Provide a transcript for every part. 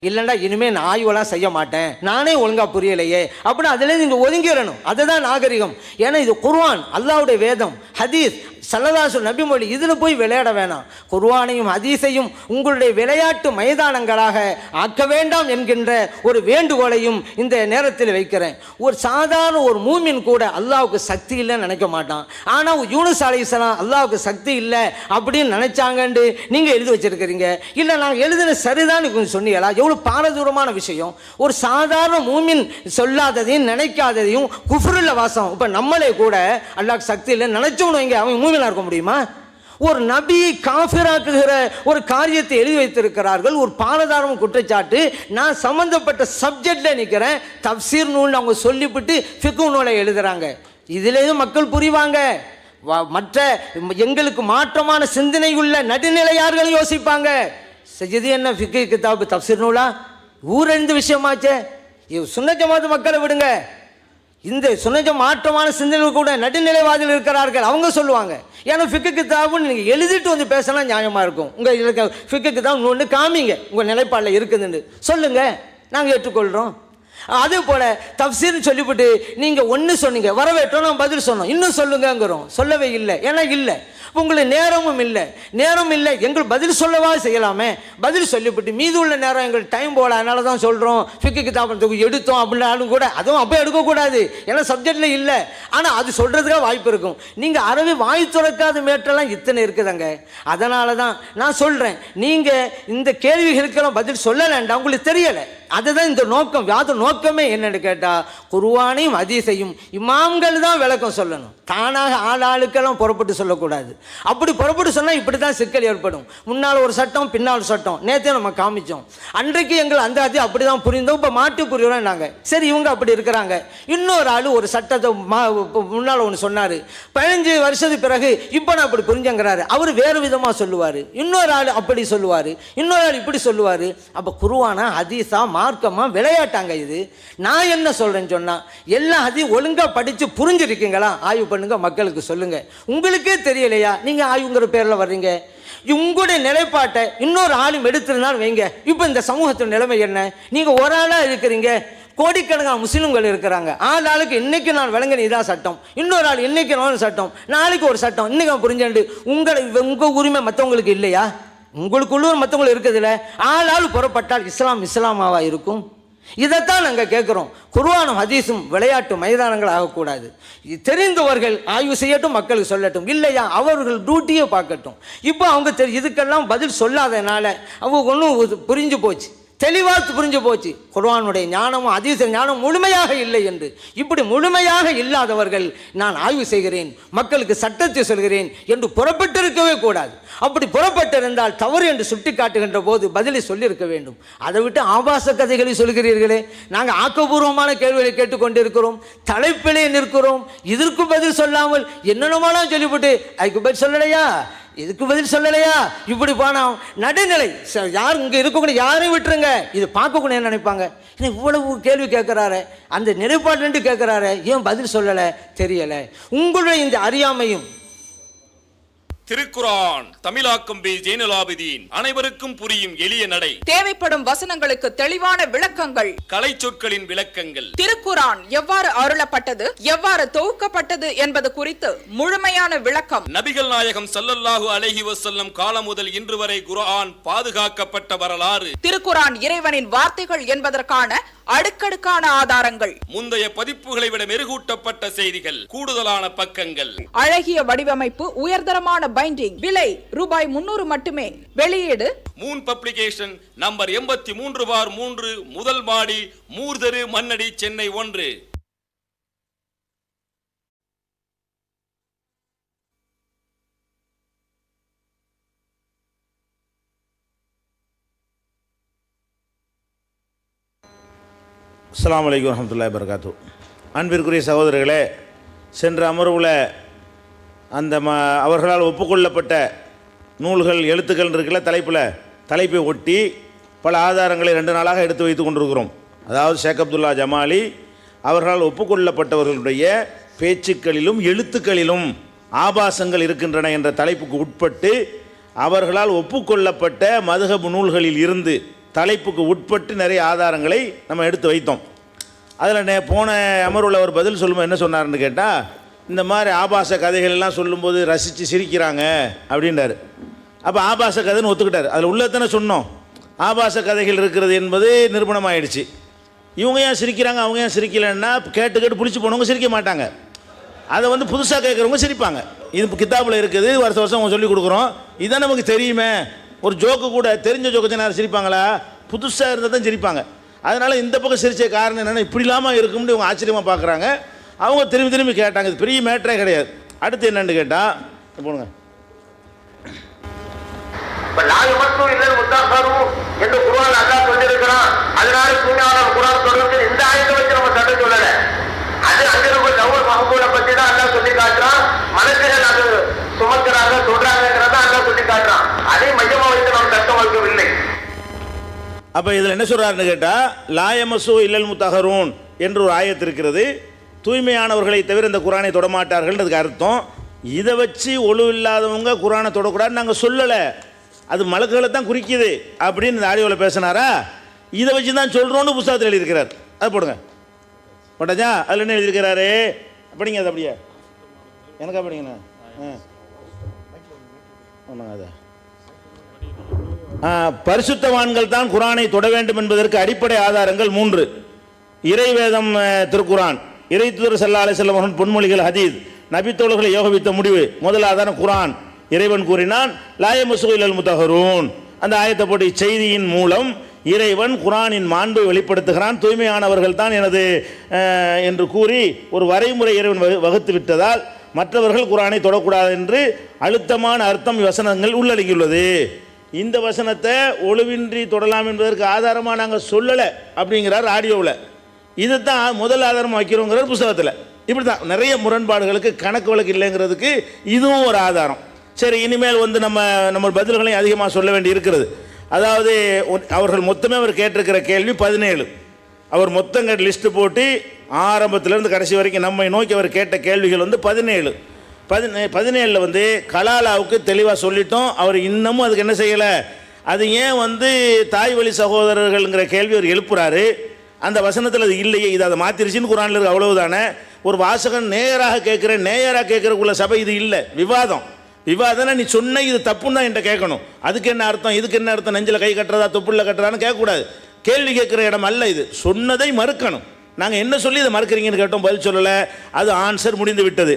இல்லைண்டா இனிமேல் நான் ஆய்வெல்லாம் செய்ய மாட்டேன், நானே ஒழுங்காக புரியலையே அப்படின்னு அதில் நீங்கள் ஒதுங்கிடணும். அதுதான் நாகரிகம். ஏன்னா இது குர்ஆன், அல்லாஹ்வுடைய வேதம், ஹதீஸ், ஸல்லல்லாஹு நபிமொழி. இதில் போய் விளையாட வேணாம். குர்ஆனையும் ஹதீஸையும் உங்களுடைய விளையாட்டு மைதானங்களாக ஆக்க வேண்டாம் என்கின்ற ஒரு வேண்டுகோளையும் இந்த நேரத்தில் வைக்கிறேன். ஒரு சாதாரண ஒரு மூமின் கூட அல்லாஹ்வுக்கு சக்தி இல்லைன்னு நினைக்க மாட்டான். ஆனால் யூனுஸ் அலைஹிஸ்ஸலாம் அல்லாஹ்வுக்கு சக்தி இல்லை அப்படின்னு நினைச்சாங்கன்னு நீங்கள் எழுதி வச்சிருக்கிறீங்க. இல்லை நாங்கள் எழுதின சரிதான் கொஞ்சம் சொன்னீங்களா? எவ்வளோ பாரதூரமான விஷயம். ஒரு சாதாரண மூமின் சொல்லாததையும் நினைக்காததையும் குஃப்ருல வாசம். இப்போ நம்மளே கூட அல்லாஹ் சக்தி இல்லை நினைச்சோன்னு வைங்க, அவன் மூமினா இருக்க முடியுமா? ஒரு நபியை காஃபிராக்குகிற ஒரு காரியத்தை எழுதி வைத்திருக்கிறார்கள். ஒரு பாரதாரம் குற்றச்சாட்டு. நான் சம்பந்தப்பட்ட சப்ஜெக்ட்ல நிற்கிறேன், தப்சீர் நூல் அவங்க சொல்லிவிட்டு ஃபிக்ஹ் நூலை எழுதுறாங்க. இதுலேயும் மக்கள் புரிவாங்க. மற்ற எங்களுக்கு மாற்றமான சிந்தனை உள்ள நடுநிலையார்கள் யோசிப்பாங்க. செஞ்சது என்ன ஃபிக்ஹ் கிதாபு தப்சீர் நூலா? ஊரறிந்த விஷயமாச்சே. சுன்னத் ஜமாத் மக்களை விடுங்க. இந்த சுன்னத் மாற்றமான சிந்தனை கூட நடுநிலைவாதிகள் இருக்கிறார்கள், அவங்க சொல்லுவாங்க. ஏன்னா ஃபிக்ஹ் கிதாபுன்னு நீங்கள் எழுதிட்டு வந்து பேசினா நியாயமாக இருக்கும். உங்கள் ஃபிக்ஹ் கிதாபு ஒன்று காமிங்க, உங்கள் நிலைப்பாடில் இருக்குதுன்னு சொல்லுங்கள், நாங்கள் ஏற்றுக்கொள்கிறோம். அதே போல் தப்சீர்னு சொல்லிவிட்டு நீங்கள் ஒன்று சொன்னீங்க, வரவேற்றோம், நான் பதில் சொன்னோம், இன்னும் சொல்லுங்கிறோம். சொல்லவே இல்லை. ஏன்னா இல்லை, உங்களுக்கு நேரமும் இல்லை. நேரம் இல்லை, எங்கள் பதில் சொல்லவா செய்யலாமே. பதில் சொல்லிவிட்டு மீது உள்ள நேரம் எங்களுக்கு டைம் போல, அதனால தான் சொல்கிறோம் ஃபிக்ஹ் கிதாபை எடுத்தோம் அப்படின்னாலும் கூட அதுவும் அப்போ எடுக்கக்கூடாது, ஏன்னா சப்ஜெக்டில் இல்லை. ஆனால் அது சொல்கிறதுக்காக வாய்ப்பு இருக்கும். நீங்கள் அறவே வாய் துறக்காத மேட்டெல்லாம் இத்தனை இருக்குதுங்க. அதனால தான் நான் சொல்கிறேன், நீங்கள் இந்த கேள்விகளுக்கெல்லாம் பதில் சொல்லலைண்டா உங்களுக்கு தெரியலை. அதுதான் இந்த நோக்கம். யாத நோக்கமே என்னன்னு கேட்டால் குர்ஆனையும் ஹதீஸையும் இமாம்கள் தான் விளக்கம் சொல்லணும். தானாக ஆளுக்கெல்லாம் புறப்பட்டு சொல்லக்கூடாது. அப்படி புறப்பட்டு சொன்னால் இப்படி தான் சிக்கல் ஏற்படும். முன்னால் ஒரு சட்டம், பின்னால் சட்டம். நேற்றே நம்ம காமிச்சோம். அன்றைக்கு எங்கள் அந்த அது அப்படி தான் புரிந்தோம், இப்போ மாற்றி புரியுறோம் நாங்கள். சரி, இவங்க அப்படி இருக்கிறாங்க. இன்னொரு ஆள் ஒரு சட்டத்தை முன்னால் ஒன்று சொன்னார், 15 வருஷத்துக்கு பிறகு இப்போ நான் அப்படி புரிஞ்சங்கிறாரு. அவர் வேறு விதமாக சொல்லுவார். இன்னொரு ஆள் அப்படி சொல்லுவார், இன்னொரு ஆள் இப்படி சொல்லுவார். அப்போ குர்ஆனா ஹதீஸா மார்க்கமா விளையாட்டாங்க இது. நான் என்ன சொல்றேன்னு சொன்னா, எல்லாம் அதையும் ஒழுங்கா படிச்சு புரிஞ்சிருக்கீங்களா? ஆய்வு பண்ணுங்க, மக்களுக்கு சொல்லுங்க. உங்களுக்கே தெரியலையா? நீங்க ஆய்வுங்கிற பேர்ல வர்றீங்க. உங்களுடைய நிலைப்பாட்டை இன்னொரு ஆளும் எடுத்திருந்தாலும் வைங்க. இப்போ இந்த சமூகத்தின் நிலைமை என்ன? நீங்க ஒரு ஆளா இருக்கிறீங்க, கோடிக்கணக்கான முஸ்லிம்கள் இருக்கிறாங்க. ஆளுக்கு இன்னைக்கு நான் விளங்கின இதான் சட்டம், இன்னொரு ஆள் இன்னைக்கு நான் சட்டம், நாளைக்கு ஒரு சட்டம், இன்னைக்கு புரிஞ்சு உங்க உரிமை மற்றவங்களுக்கு இல்லையா? உங்களுக்குள்ள மற்றவங்களுக்கு இருக்குதுல்ல. ஆள் புறப்பட்டால் இஸ்லாம் இஸ்லாமாவா இருக்கும்? இதைத்தான் நாங்கள் கேட்குறோம். குர்ஆனும் ஹதீஸும் விளையாட்டு மைதானங்கள் ஆகக்கூடாது. தெரிந்தவர்கள் ஆய்வு செய்யட்டும், மக்களுக்கு சொல்லட்டும். இல்லையா அவர்கள் டியூட்டியை பார்க்கட்டும். இப்போ அவங்க இதுக்கெல்லாம் பதில் சொல்லாதனால அவங்க ஒன்றும் புரிஞ்சு போச்சு, தெளிவாக புரிஞ்சு போச்சு. குர்ஆனுடைய ஞானமும் ஹதீஸ் ஞானம் முழுமையாக இல்லை என்று. இப்படி முழுமையாக இல்லாதவர்கள் நான் ஆய்வு செய்கிறேன், மக்களுக்கு சட்டத்தை சொல்கிறேன் என்று புறப்பட்டிருக்கவே கூடாது. அப்படி புறப்பட்டிருந்தால் தவறு என்று சுட்டி காட்டுகின்ற போது பதிலை சொல்லியிருக்க வேண்டும். அதை விட்டு ஆபாச கதைகளை சொல்கிறீர்களே. நாங்கள் ஆக்கப்பூர்வமான கேள்விகளை கேட்டுக்கொண்டிருக்கிறோம், தலைப்பிலே நிற்கிறோம். இதற்கு பதில் சொல்லாமல் என்னென்னமாலாம் சொல்லிவிட்டு அதுக்கு பதில் சொல்லலையா, இதுக்கு பதில் சொல்லலையா, இப்படி போனா நடுநிலை. யார் இங்கே இருக்கக்கூடிய யாரையும் விட்டுருங்க. இது பார்க்கக்கூடிய நினைப்பாங்க, இவ்வளவு கேள்வி கேட்கிறாரு, அந்த நிலைப்பாட்டு கேட்கிறாரு, ஏன் பதில் சொல்லலை தெரியலை. உங்களுடைய இந்த அறியாமையும். திருக்குர்ஆன் தமிழாக்கம் பி ஜெய்னுலாபிதீன். அனைவருக்கும் புரியும் எளிய நடை. தேவைப்படும் வசனங்களுக்கு தெளிவான விளக்கங்கள். கலை சொற்களின் விளக்கங்கள். திருக்குர்ஆன் எவ்வாறு அருளப்பட்டது, எவ்வாறு தொகுக்கப்பட்டது என்பது குறித்து முழுமையான விளக்கம். நபிகள் நாயகம் ஸல்லல்லாஹு அலைஹி வஸல்லம் காலம் முதல் இன்று வரை குர்ஆன் பாதுகாக்கப்பட்ட வரலாறு. திருக்குர்ஆன் இறைவனின் வார்த்தைகள் என்பதற்கான அடுக்கடுக்கான ஆதாரங்கள். முந்தைய பதிப்புகளை விட மெருகூட்டப்பட்ட செய்திகள், கூடுதலான பக்கங்கள், அழகிய வடிவமைப்பு, உயர்தரமான பைண்டிங். விலை ரூபாய் 300 மட்டுமே. வெளியீடு மூன் பப்ளிகேஷன், நம்பர் 83/3, முதல் மாடி, மூர்தரு, மண்ணடி, சென்னை 1. அஸ்ஸலாமு அலைக்கும் வரஹ்மத்துல்லாஹி வபரகாத்துஹு. அன்பிற்குரிய சகோதரர்களே, சென்ற அமர்வில் அந்த அவர்களால் ஒப்புக்கொள்ளப்பட்ட நூல்கள் எழுத்துக்கள் இருக்குல்ல, தலைப்பை ஒட்டி பல ஆதாரங்களை 2 நாளாக எடுத்து வைத்து கொண்டிருக்கிறோம். அதாவது ஷேக் அப்துல்லா ஜமாலி அவர்களால் ஒப்புக்கொள்ளப்பட்டவர்களுடைய பேச்சுக்களிலும் எழுத்துக்களிலும் ஆபாசங்கள் இருக்கின்றன என்ற தலைப்புக்கு உட்பட்டு அவர்களால் ஒப்புக்கொள்ளப்பட்ட மதுஹப் நூல்களில் இருந்து தலைப்புக்கு உட்பட்டு நிறைய ஆதாரங்களை நம்ம எடுத்து வைத்தோம். அதில் போன அமர்வில் ஒரு பதில் சொல்லும்போது என்ன சொன்னார்னு கேட்டால், இந்த மாதிரி ஆபாச கதைகள் எல்லாம் சொல்லும்போது ரசித்து சிரிக்கிறாங்க அப்படின்றார். அப்போ ஆபாச கதைன்னு ஒத்துக்கிட்டார். அதில் உள்ளதானே சொன்னோம். ஆபாச கதைகள் இருக்கிறது என்பது நிரூபணமாயிடுச்சு. இவங்க ஏன் சிரிக்கிறாங்க அவங்க ஏன் சிரிக்கலைன்னா கேட்டு பிடிச்சி போனவங்க சிரிக்க மாட்டாங்க. அதை வந்து புதுசாக கேட்குறவங்க சிரிப்பாங்க. இது கித்தாப்பில் இருக்குது, வருஷம் வருஷம் அவங்க சொல்லிக் கொடுக்குறோம், இதுதான் நமக்கு தெரியுமே. ஒரு ஜோக்கு கூட தெரிஞ்ச ஜோக்கு தான் சிரிப்பாங்களா? புதுசாக இருந்தால் தான் சிரிப்பாங்க. அதனால் இந்த பக்கம் சிரிச்ச காரணம் என்னென்னா இப்படி இல்லாமல் இருக்கும்னு இவங்க ஆச்சரியமாக பார்க்குறாங்க. அவங்க திரும்பி திரும்பி கேட்டாங்க. இது பெரிய மேட்டரே கிடையாது. அடுத்து என்னென்னு கேட்டால் போடுங்க, என்று குர்ஆன் அல்லாஹ் சொல்லியிருக்கிறான். அதனால தூய்மையாளர் குர்ஆன் தொடர்ந்து இந்த ஆயத்தை வச்சு நம்ம சட்டம் சொல்லல. அது அங்கிருந்து லவ்ஹுல் மஹ்பூல பற்றி தான் அல்லாஹ் சொல்லி காட்டுறான். மனுஷர்கள் அது சுமக்கிறாங்க சொல்றாங்கிறத அல்லாஹ் சொல்லி காட்டுறான். அதை மையமா வைத்து நாம் சட்டம் வைக்கவில்லை. அப்போ இதில் என்ன சொல்கிறாருன்னு கேட்டால், லாயமசு இல்லல் முத்தஹரூன் என்று ஒரு ஆயத்து இருக்கிறது. தூய்மையானவர்களை தவிர இந்த குர்ஆனை தொடமாட்டார்கள்ன்றதுக்கு அர்த்தம். இதை வச்சு ஒழு இல்லாதவங்க குர்ஆனை தொடக்கூடாதுன்னு நாங்கள் சொல்லலை, அது மலக்குகளை தான் குறிக்குது அப்படின்னு இந்த ஆடியோவில் பேசினாரா? இதை வச்சு தான் சொல்கிறோன்னு புத்தகத்தில் எழுதியிருக்கிறார். அதை போடுங்க போட்டாச்சா? அதில் என்ன எழுதியிருக்கிறாரு படிங்க. அது அப்படியே எனக்கா படிங்கண்ணா? அதை பரிசுத்தவான்கள் தான் குர்ஆனை தொட வேண்டும் என்பதற்கு அடிப்படை ஆதாரங்கள் 3: இறைவேதம் திருக்குர்ஆன், இறை தூதர் ஸல்லல்லாஹு அலைஹி வஸல்லம் அவர்கள் பொன்மொழிகள் ஹதீஸ், நபித்தோழர்களை யோகவித்த முடிவு. முதல் ஆதாரம் குர்ஆன். இறைவன் கூறினான் லா யமஸ்ஸு இல்லல் முத்தஹரூன். அந்த ஆயத்தை போட்டு செய்தியின் மூலம் இறைவன் குர்ஆனின் மாண்பை வெளிப்படுத்துகிறான். தூய்மையானவர்கள் தான் எனது என்று கூறி ஒரு வரைமுறை இறைவன் வகுத்து விட்டதால் மற்றவர்கள் குர்ஆனை தொடக்கூடாது என்று அழுத்தமான அர்த்தம் வசனங்கள் உள்ளடங்கியுள்ளது. இந்த வசனத்தை ஒழுவின்றி தொடலாம் என்பதற்கு ஆதாரமாக நாங்கள் சொல்லலை அப்படிங்கிறார் ஆடியோவில். இதுதான் முதல் ஆதாரம் வைக்கிறோங்கிறார் புத்தகத்தில். இப்படி தான் நிறைய முரண்பாடுகளுக்கு கணக்கு வழக்கு இல்லைங்கிறதுக்கு இதுவும் ஒரு ஆதாரம். சரி, இனிமேல் வந்து நம்ம பதில்களையும் அதிகமாக சொல்ல வேண்டி இருக்கிறது. அதாவது அவர்கள் மொத்தமே அவர் கேட்டிருக்கிற கேள்வி 17. அவர் மொத்தம் லிஸ்ட்டு போட்டு ஆரம்பத்திலேருந்து கடைசி வரைக்கும் நம்மை நோக்கி அவர் கேட்ட கேள்விகள் வந்து 17. 17 வந்து கலாலாவுக்கு தெளிவாக சொல்லிட்டோம். அவர் இன்னமும் அதுக்கு என்ன செய்யலை. அது ஏன் வந்து தாய் வழி சகோதரர்கள்ங்கிற கேள்வி அவர் எழுப்புறாரு. அந்த வசனத்தில் அது இல்லையே, இது அதை மாற்றிருச்சின்னு குர்ஆனில் இருக்கு, அவ்வளவுதானே. ஒரு வாசகன் நேயராக கேட்குறக்குள்ள சபை இது இல்லை. விவாதம்னா நீ சொன்ன இது தப்புன்னு தான் என்கிட்ட கேட்கணும். அதுக்கு என்ன அர்த்தம், இதுக்கு என்ன அர்த்தம், நெஞ்சில் கை கட்டுறதா தொப்புள்ள கட்டுறதான்னு கேட்கக்கூடாது. கேள்வி கேட்குற இடம் அல்ல இது. சொன்னதை மறுக்கணும். நாங்கள் என்ன சொல்லி இதை மறுக்கிறீங்கன்னு கேட்டோம், பதில் சொல்லலை. அது ஆன்சர் முடிந்து விட்டது.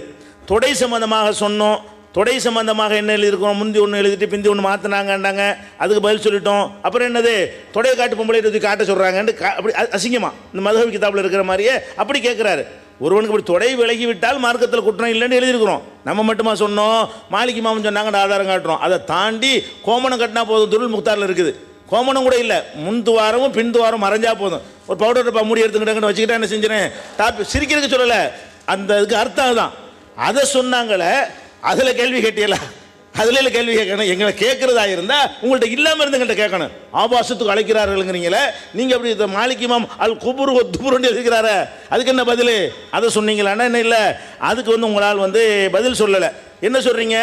தொடை சம்பந்தமாக சொன்னோம். தொடை சம்பந்தமாக என்ன எழுதியிருக்கோம், முந்தி ஒன்று எழுதிட்டு பிந்தி ஒன்று மாற்றினாங்கன்னாங்க, அதுக்கு பதில் சொல்லிட்டோம். அப்புறம் என்னது, தொடையை காட்டு பொம்பளை காட்ட சொல்கிறாங்கன்னு அப்படி அசிங்கமாக இந்த மதுஹப் கிதாபில் இருக்கிற மாதிரியே அப்படி கேட்குறாரு. ஒருவனுக்கு இப்படி தொடை விலகி விட்டால் மார்க்கத்தில் குற்றம் இல்லைன்னு எழுதியிருக்கிறோம். நம்ம மட்டுமா சொன்னோம், மாலிக் இமாம் சொன்னாங்க ஆதாரம் காட்டுறோம். அதை தாண்டி கோமணம் கட்டினா போதும், துருல் முக்தாரில் இருக்குது. கோமணம் கூட இல்லை, முன் துவாரமும் பின் துவாரம் மறைஞ்சா போதும். ஒரு பவுடர் டப்பா மூடி எடுத்துக்கிட்டேன்னு வச்சுக்கிட்டா என்ன செஞ்சுறேன், சிரிக்கிறதுக்கு சொல்லலை, அந்த இதுக்கு அர்த்தம் அதுதான். அதை சொன்னாங்களே, அதில் கேள்வி கேட்டியல, அதில் கேள்வி கேட்கணும். எங்களை கேட்குறதா இருந்தால் உங்கள்கிட்ட இல்லாமல் இருந்து எங்கள்கிட்ட கேட்கணும். ஆபாசத்துக்கு அழைக்கிறார்கள்ங்கிறீங்களே, நீங்கள் அப்படி இந்த மாலிக் இமாம் அல் குபுர் துபுருன்னு இருக்கிறாரு, அதுக்கு என்ன பதில், அதை சொன்னீங்களான்னா என்ன இல்லை. அதுக்கு வந்து உங்களால் வந்து பதில் சொல்லலை. என்ன சொல்கிறீங்க,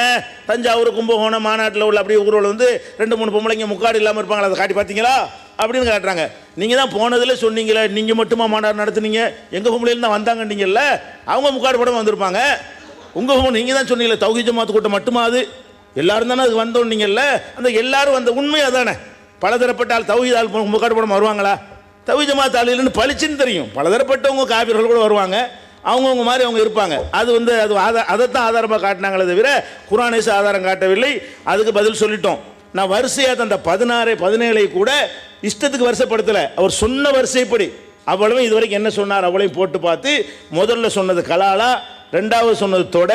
தஞ்சாவூர் கும்பகோணம் மாநாட்டில் உள்ள அப்படி ஊரில் வந்து 2-3 பொம்பளைங்க முக்காடு இல்லாமல் இருப்பாங்களா, அதை காட்டி பார்த்தீங்களா அப்படின்னு காட்டுறாங்க. நீங்கள் தான் போனதில் சொன்னீங்களே, நீங்கள் மட்டுமா மாநாடு நடத்துனீங்க, எங்கள் பொம்பளையில் தான் வந்தாங்கன்னீங்கல்ல, அவங்க முக்காடு படம் வந்திருப்பாங்க. உங்கள் நீங்கள் தான் சொன்னீங்களே தௌஹீத் ஜமாத் கூட்டம் மட்டுமா, அது எல்லாரும் தானே அதுக்கு வந்தோம் நீங்கள்ல. அந்த எல்லாரும் வந்த உண்மை அதானே. பலதரப்பட்ட ஆள் தௌஹீத் ஆள் முக்காடு படம் வருவாங்களா, தௌஹீத் ஜமாத் ஆள் இல்லைன்னு பளிச்சுன்னு தெரியும். பலதரப்பட்டவங்க காபிர்கள் கூட வருவாங்க, அவங்கவுங்க மாதிரி அவங்க இருப்பாங்க. அது வந்து அது அதைத்தான் ஆதாரமாக காட்டினாங்களே தவிர குர்ஆனை ஆதாரம் காட்டவில்லை. அதுக்கு பதில் சொல்லிட்டோம். நான் வரிசையாக அந்த 16, 17 கூட இஷ்டத்துக்கு வரிசைப்படுத்தலை. அவர் சொன்ன வரிசைப்படி அவ்வளவு இதுவரைக்கும் என்ன சொன்னார் அவ்வளவையும் போட்டு பார்த்து, முதல்ல சொன்னது கலாலா, ரெண்டாவது சொன்னது தொட,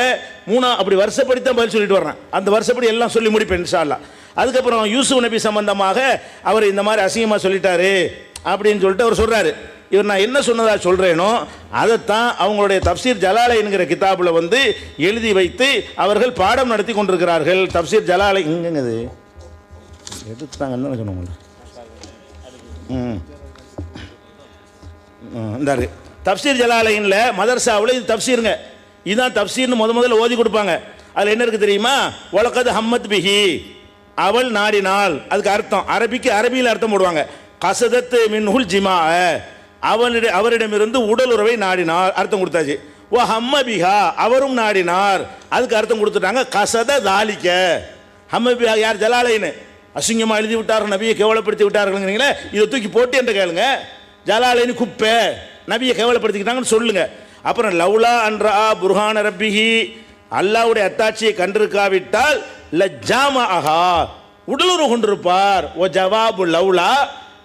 மூணாவது அப்படி வருஷப்படித்தான் பதில் சொல்லிட்டு வர்றேன். அந்த வருஷப்படி எல்லாம் சொல்லி முடிப்பேன் இன்ஷா அல்லாஹ். அதுக்கப்புறம் யூசுப் நபி சம்பந்தமாக அவர் இந்த மாதிரி அசிங்கமாக சொல்லிட்டாரு அப்படின்னு சொல்லிட்டு அவர் சொல்கிறாரு. இவர் நான் என்ன சொன்னதா சொல்கிறேனோ அதைத்தான் அவங்களுடைய தப்சீர் ஜலாலை என்கிற கிதாபில் வந்து எழுதி வைத்து அவர்கள் பாடம் நடத்தி கொண்டிருக்கிறார்கள். தப்சீர் ஜலாலை இங்கங்குது எடுத்தாங்கன்னு சொன்னோம். இந்த தப்சீர் ஜலாலைன்ல மதர்சாவில் இது தப்சீருங்க, இதுதான் தப்சீர்னு முதல்ல ஓதி கொடுப்பாங்க. அதில் என்ன இருக்குது தெரியுமா, வலக்கது ஹம்மத் பிஹி, அவள் நாடினாள். அதுக்கு அர்த்தம் அரபிக்கு அரபியில் அர்த்தம் போடுவாங்க. கசதத்து மின்ஹுல் ஜிமா, அவரிடமிருந்து உடலுறவை நாடினார், அர்த்தம் கொடுத்தாச்சு. ஓ ஹம்மபிஹா, அவரும் நாடினார், அதுக்கு அர்த்தம் கொடுத்துட்டாங்க. கசத தாலிக்க, ஹம்மபிஹா யார்? ஜலாலைன்னு அசிங்கமாக எழுதி விட்டார்கள், நபியை கேவலப்படுத்தி விட்டார்கள்ங்கிறீங்களே, இதை தூக்கி போட்டு என்று கேளுங்க. ஜலாலைன்னு குப்பை, நபியை கேவலப்படுத்திக்கிட்டாங்கன்னு சொல்லுங்க. அப்புறம் லவ்லா அன்றா புர்ஹான ரப்பிஹி, அல்லாவுடைய அத்தாட்சியை கண்டிருக்காவிட்டால் லஜ்ஜாமா அஹா, உடலுறவு கொண்டிருப்பார். ஓ ஜவாபு லவ்லா,